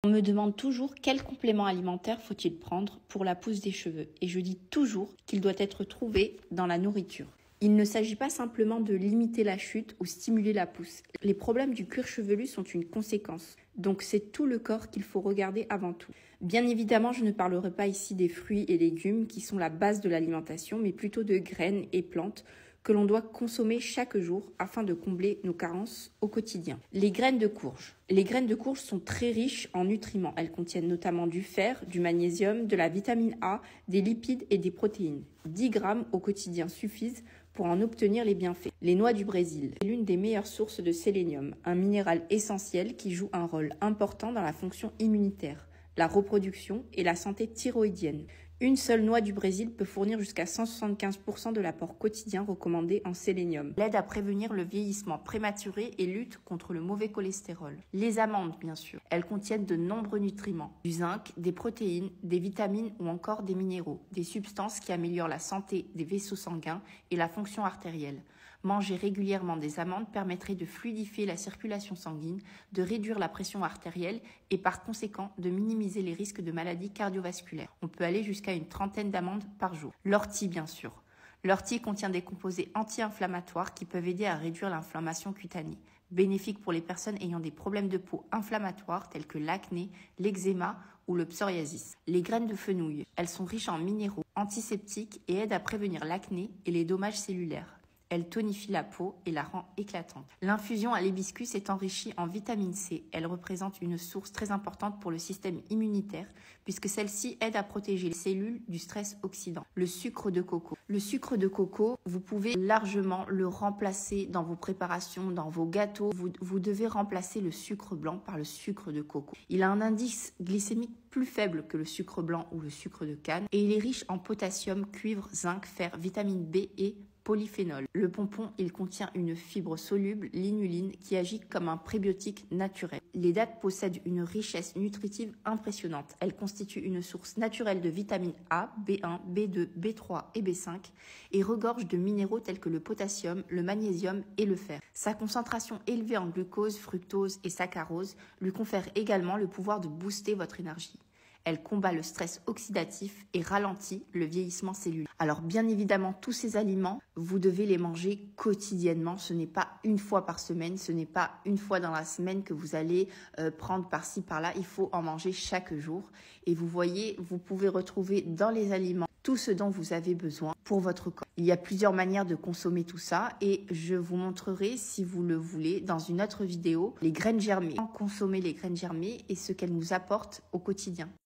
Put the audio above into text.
On me demande toujours quel complément alimentaire faut-il prendre pour la pousse des cheveux et je dis toujours qu'il doit être trouvé dans la nourriture. Il ne s'agit pas simplement de limiter la chute ou stimuler la pousse. Les problèmes du cuir chevelu sont une conséquence, donc c'est tout le corps qu'il faut regarder avant tout. Bien évidemment, je ne parlerai pas ici des fruits et légumes qui sont la base de l'alimentation, mais plutôt de graines et plantes que l'on doit consommer chaque jour afin de combler nos carences au quotidien. Les graines de courge. Les graines de courge sont très riches en nutriments. Elles contiennent notamment du fer, du magnésium, de la vitamine A, des lipides et des protéines. 10 grammes au quotidien suffisent pour en obtenir les bienfaits. Les noix du Brésil. C'est l'une des meilleures sources de sélénium, un minéral essentiel qui joue un rôle important dans la fonction immunitaire, la reproduction et la santé thyroïdienne. Une seule noix du Brésil peut fournir jusqu'à 175% de l'apport quotidien recommandé en sélénium. Elle aide à prévenir le vieillissement prématuré et lutte contre le mauvais cholestérol. Les amandes, bien sûr. Elles contiennent de nombreux nutriments, du zinc, des protéines, des vitamines ou encore des minéraux, des substances qui améliorent la santé des vaisseaux sanguins et la fonction artérielle. Manger régulièrement des amandes permettrait de fluidifier la circulation sanguine, de réduire la pression artérielle et par conséquent de minimiser les risques de maladies cardiovasculaires. On peut aller jusqu'à une 30aine d'amandes par jour. L'ortie, bien sûr. L'ortie contient des composés anti-inflammatoires qui peuvent aider à réduire l'inflammation cutanée. Bénéfique pour les personnes ayant des problèmes de peau inflammatoires tels que l'acné, l'eczéma ou le psoriasis. Les graines de fenouil. Elles sont riches en minéraux, antiseptiques et aident à prévenir l'acné et les dommages cellulaires. Elle tonifie la peau et la rend éclatante. L'infusion à l'hibiscus est enrichie en vitamine C. Elle représente une source très importante pour le système immunitaire puisque celle-ci aide à protéger les cellules du stress oxydant. Le sucre de coco. Le sucre de coco, vous pouvez largement le remplacer dans vos préparations, dans vos gâteaux. Vous devez remplacer le sucre blanc par le sucre de coco. Il a un indice glycémique plus faible que le sucre blanc ou le sucre de canne et il est riche en potassium, cuivre, zinc, fer, vitamine B et polyphénol. Le pompon, il contient une fibre soluble, l'inuline, qui agit comme un prébiotique naturel. Les dattes possèdent une richesse nutritive impressionnante. Elles constituent une source naturelle de vitamines A, B1, B2, B3 et B5 et regorgent de minéraux tels que le potassium, le magnésium et le fer. Sa concentration élevée en glucose, fructose et saccharose lui confère également le pouvoir de booster votre énergie. Elle combat le stress oxydatif et ralentit le vieillissement cellulaire. Alors bien évidemment, tous ces aliments, vous devez les manger quotidiennement. Ce n'est pas une fois par semaine, ce n'est pas une fois dans la semaine que vous allez prendre par-ci, par-là. Il faut en manger chaque jour. Et vous voyez, vous pouvez retrouver dans les aliments tout ce dont vous avez besoin pour votre corps. Il y a plusieurs manières de consommer tout ça et je vous montrerai, si vous le voulez, dans une autre vidéo, les graines germées. Comment consommer les graines germées et ce qu'elles nous apportent au quotidien.